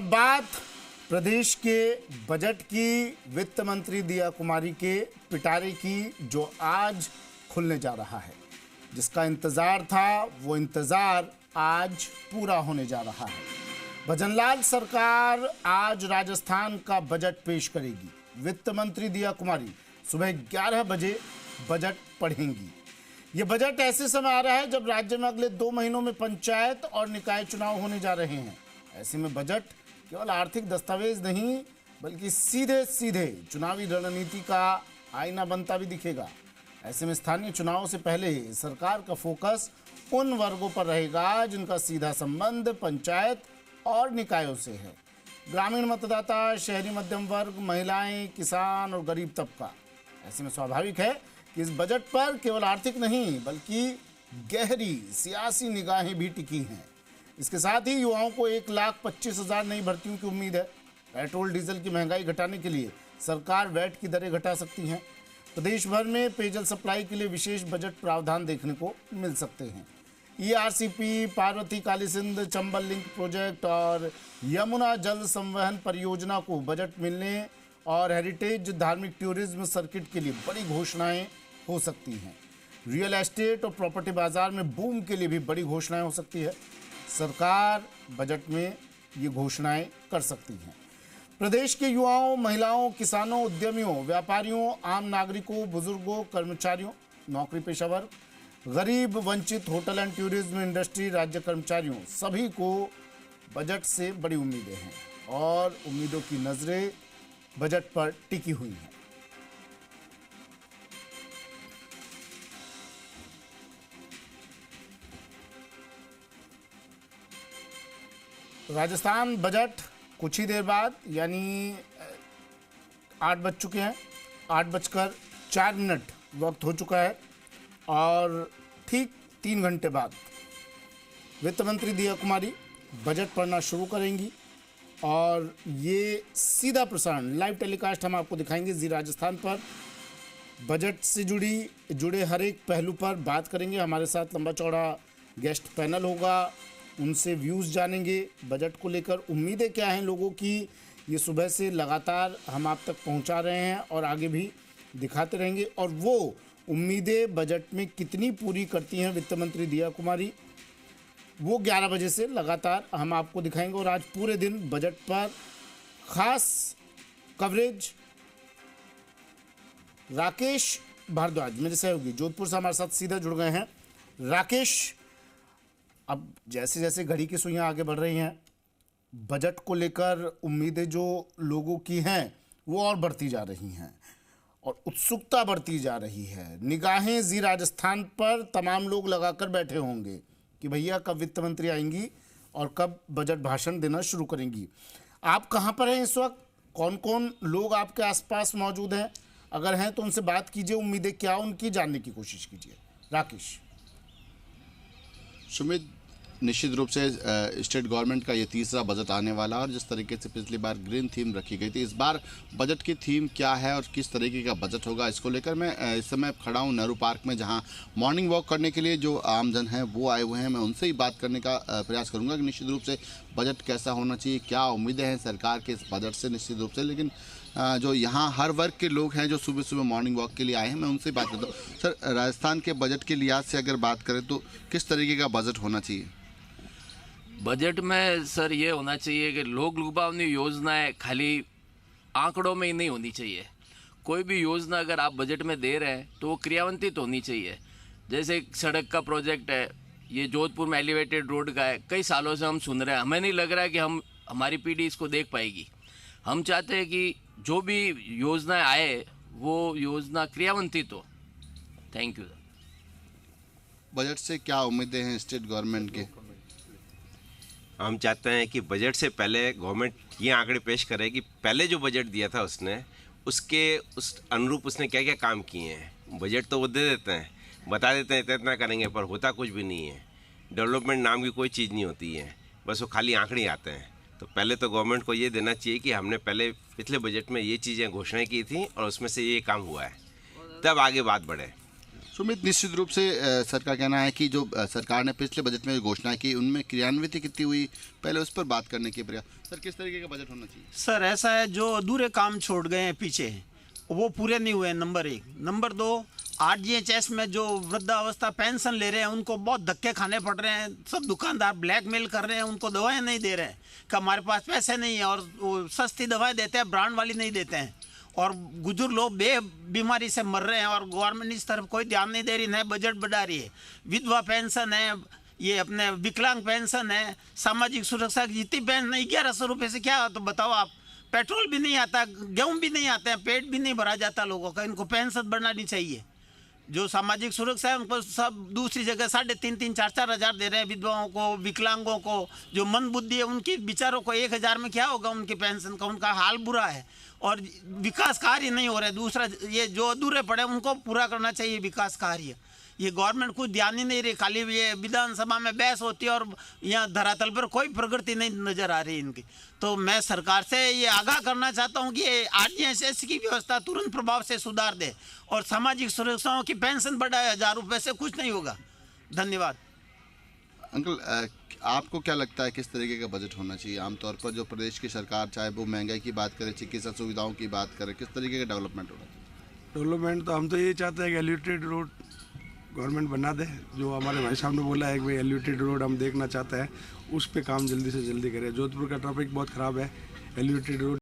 बात प्रदेश के बजट की वित्त मंत्री दिया कुमारी के पिटारे की, जो आज खुलने जा रहा है। जिसका इंतजार था वो इंतजार आज पूरा होने जा रहा है। भजनलाल सरकार आज राजस्थान का बजट पेश करेगी। वित्त मंत्री दिया कुमारी सुबह 11 बजे बजट पढ़ेंगी। ये बजट ऐसे समय आ रहा है जब राज्य में अगले 2 महीनों में पंचायत और निकाय चुनाव होने जा रहे हैं। ऐसे में बजट केवल आर्थिक दस्तावेज नहीं बल्कि सीधे सीधे चुनावी रणनीति का आईना बनता भी दिखेगा। ऐसे में स्थानीय चुनावों से पहले सरकार का फोकस उन वर्गों पर रहेगा जिनका सीधा संबंध पंचायत और निकायों से है। ग्रामीण मतदाता, शहरी मध्यम वर्ग, महिलाएं, किसान और गरीब तबका। ऐसे में स्वाभाविक है कि इस बजट पर केवल आर्थिक नहीं बल्कि गहरी सियासी निगाहें भी टिकी हैं। इसके साथ ही युवाओं को 1,25,000 नई भर्तियों की उम्मीद है। पेट्रोल डीजल की महंगाई घटाने के लिए सरकार वैट की दरें घटा सकती है। प्रदेश भर में पेयजल सप्लाई के लिए विशेष बजट प्रावधान देखने को मिल सकते हैं। ERCP, Parvati Kali Sindh Chambal link project और यमुना जल संवहन परियोजना को बजट मिलने और हेरिटेज धार्मिक टूरिज्म सर्किट के लिए बड़ी घोषणाएं हो सकती हैं। रियल एस्टेट और प्रॉपर्टी बाजार में बूम के लिए भी बड़ी घोषणाएं हो सकती है। सरकार बजट में ये घोषणाएं कर सकती हैं। प्रदेश के युवाओं, महिलाओं, किसानों, उद्यमियों, व्यापारियों, आम नागरिकों, बुजुर्गों, कर्मचारियों, नौकरी पेशा वर्ग, गरीब, वंचित, होटल एंड टूरिज्म इंडस्ट्री, राज्य कर्मचारियों, सभी को बजट से बड़ी उम्मीदें हैं और उम्मीदों की नजरें बजट पर टिकी हुई हैं। राजस्थान बजट कुछ ही देर बाद यानी 8 बज चुके हैं, 8:04 वक्त हो चुका है और ठीक 3 घंटे बाद वित्त मंत्री दिया कुमारी बजट पढ़ना शुरू करेंगी और ये सीधा प्रसारण लाइव टेलीकास्ट हम आपको दिखाएंगे जी राजस्थान पर। बजट से जुड़े हर एक पहलू पर बात करेंगे। हमारे साथ लंबा चौड़ा गेस्ट पैनल होगा, उनसे व्यूज़ जानेंगे। बजट को लेकर उम्मीदें क्या हैं लोगों की, ये सुबह से लगातार हम आप तक पहुंचा रहे हैं और आगे भी दिखाते रहेंगे। और वो उम्मीदें बजट में कितनी पूरी करती हैं वित्त मंत्री दिया कुमारी, वो 11 बजे से लगातार हम आपको दिखाएंगे। और आज पूरे दिन बजट पर खास कवरेज राकेश भारद्वाज मेरे सहयोगी जोधपुर से हमारे साथ सीधा जुड़ गए हैं। राकेश, अब जैसे जैसे घड़ी की सुइयां आगे बढ़ रही हैं, बजट को लेकर उम्मीदें जो लोगों की हैं वो और बढ़ती जा रही हैं और उत्सुकता बढ़ती जा रही है। निगाहें जी राजस्थान पर तमाम लोग लगाकर बैठे होंगे कि भैया कब वित्त मंत्री आएंगी और कब बजट भाषण देना शुरू करेंगी। आप कहाँ पर हैं इस वक्त? कौन कौन लोग आपके आसपास मौजूद हैं? अगर हैं तो उनसे बात कीजिए, उम्मीदें क्या उनकी जानने की कोशिश कीजिए। राकेश। सुमित, निश्चित रूप से स्टेट गवर्नमेंट का ये तीसरा बजट आने वाला है और जिस तरीके से पिछली बार ग्रीन थीम रखी गई थी, इस बार बजट की थीम क्या है और किस तरीके का बजट होगा, इसको लेकर मैं इस समय खड़ा हूँ नेहरू पार्क में, जहाँ मॉर्निंग वॉक करने के लिए जो आमजन हैं वो आए हुए हैं। मैं उनसे ही बात करने का प्रयास करूँगा कि निश्चित रूप से बजट कैसा होना चाहिए, क्या उम्मीदें हैं सरकार के इस बजट से निश्चित रूप से। लेकिन जो यहाँ हर वर्ग के लोग हैं जो सुबह सुबह मॉर्निंग वॉक के लिए आए हैं, मैं उनसे बात करता हूँ। सर, राजस्थान के बजट के लिहाज से अगर बात करें तो किस तरीके का बजट होना चाहिए? बजट में सर ये होना चाहिए कि लोक लुभावनी योजनाएं खाली आंकड़ों में ही नहीं होनी चाहिए। कोई भी योजना अगर आप बजट में दे रहे हैं तो वो क्रियान्वित होनी चाहिए। जैसे एक सड़क का प्रोजेक्ट है, ये जोधपुर में एलिवेटेड रोड का है, कई सालों से हम सुन रहे हैं, हमें नहीं लग रहा है कि हमारी पीढ़ी इसको देख पाएगी। हम चाहते हैं कि जो भी योजनाएं आए वो योजना क्रियान्वित हो। Thank you. बजट से क्या उम्मीदें हैं स्टेट गवर्नमेंट के? हम चाहते हैं कि बजट से पहले गवर्नमेंट ये आंकड़े पेश करे कि पहले जो बजट दिया था उसने उसके उस अनुरूप उसने क्या क्या काम किए हैं। बजट तो वो दे देते हैं, बता देते हैं इतना करेंगे, पर होता कुछ भी नहीं है। डेवलपमेंट नाम की कोई चीज़ नहीं होती है, बस वो खाली आंकड़े आते हैं। तो पहले तो गवर्नमेंट को ये देना चाहिए कि हमने पहले पिछले बजट में ये चीज़ें घोषणाएँ की थी और उसमें से ये काम हुआ है, तब आगे बात बढ़े। सुमित, निश्चित रूप से सर का कहना है कि जो सरकार ने पिछले बजट में घोषणा की उनमें क्रियान्वित कितनी हुई, पहले उस पर बात करने की प्रयास। सर, किस तरीके का बजट होना चाहिए? सर ऐसा है, जो अधूरे काम छोड़ गए हैं पीछे वो पूरे नहीं हुए, नंबर 1। नंबर 2, RGHS में जो वृद्धावस्था पेंशन ले रहे हैं उनको बहुत धक्के खाने पड़ रहे हैं। सब दुकानदार ब्लैकमेल कर रहे हैं, उनको दवाएं नहीं दे रहे हैं कि हमारे पास पैसे नहीं है, और वो सस्ती दवाएं देते हैं, ब्रांड वाली नहीं देते हैं, और बुजुर्ग लोग बीमारी से मर रहे हैं और गवर्नमेंट इस तरफ कोई ध्यान नहीं दे रही, नए बजट बढ़ा रही है। विधवा पेंशन है, ये अपने विकलांग पेंशन है, सामाजिक सुरक्षा की जितनी पेंशन 1100 रुपये से क्या, तो बताओ आप, पेट्रोल भी नहीं आता, गेहूँ भी नहीं आते हैं, पेट भी नहीं भरा जाता लोगों का। इनको पेंशन बढ़ानी चाहिए। जो सामाजिक सुरक्षा है उनको सब दूसरी जगह 3,500 4,000 हज़ार दे रहे हैं विधवाओं को, विकलांगों को। जो मन बुद्धि है उनकी बेचारों को 1,000 में क्या होगा उनकी पेंशन का, उनका हाल बुरा है और विकास कार्य नहीं हो रहे। दूसरा, ये जो अधूरे पड़े उनको पूरा करना चाहिए विकास कार्य। ये गवर्नमेंट कुछ ध्यान ही नहीं रही, खाली ये विधानसभा में बहस होती है और यहाँ धरातल पर कोई प्रगति नहीं नजर आ रही इनकी। तो मैं सरकार से ये आगाह करना चाहता हूँ कि RGHS की व्यवस्था तुरंत प्रभाव से सुधार दे और सामाजिक सुरक्षाओं की पेंशन बढ़ाए। 1,000 रुपये से कुछ नहीं होगा। धन्यवाद। अंकल, आपको क्या लगता है किस तरीके का बजट होना चाहिए? आमतौर पर जो प्रदेश की सरकार, चाहे वो महंगाई की बात करे, चिकित्सा सुविधाओं की बात करे, किस तरीके का डेवलपमेंट होना चाहिए? डेवलपमेंट तो हम तो ये चाहते हैं कि एलिवेटेड रोड गवर्नमेंट बना दे। जो हमारे भाई साहब ने बोला है कि भाई एलिवेटेड रोड हम देखना चाहते हैं, उस पे काम जल्दी से जल्दी करें। जोधपुर का ट्रैफिक बहुत ख़राब है, एलिवेटेड रोड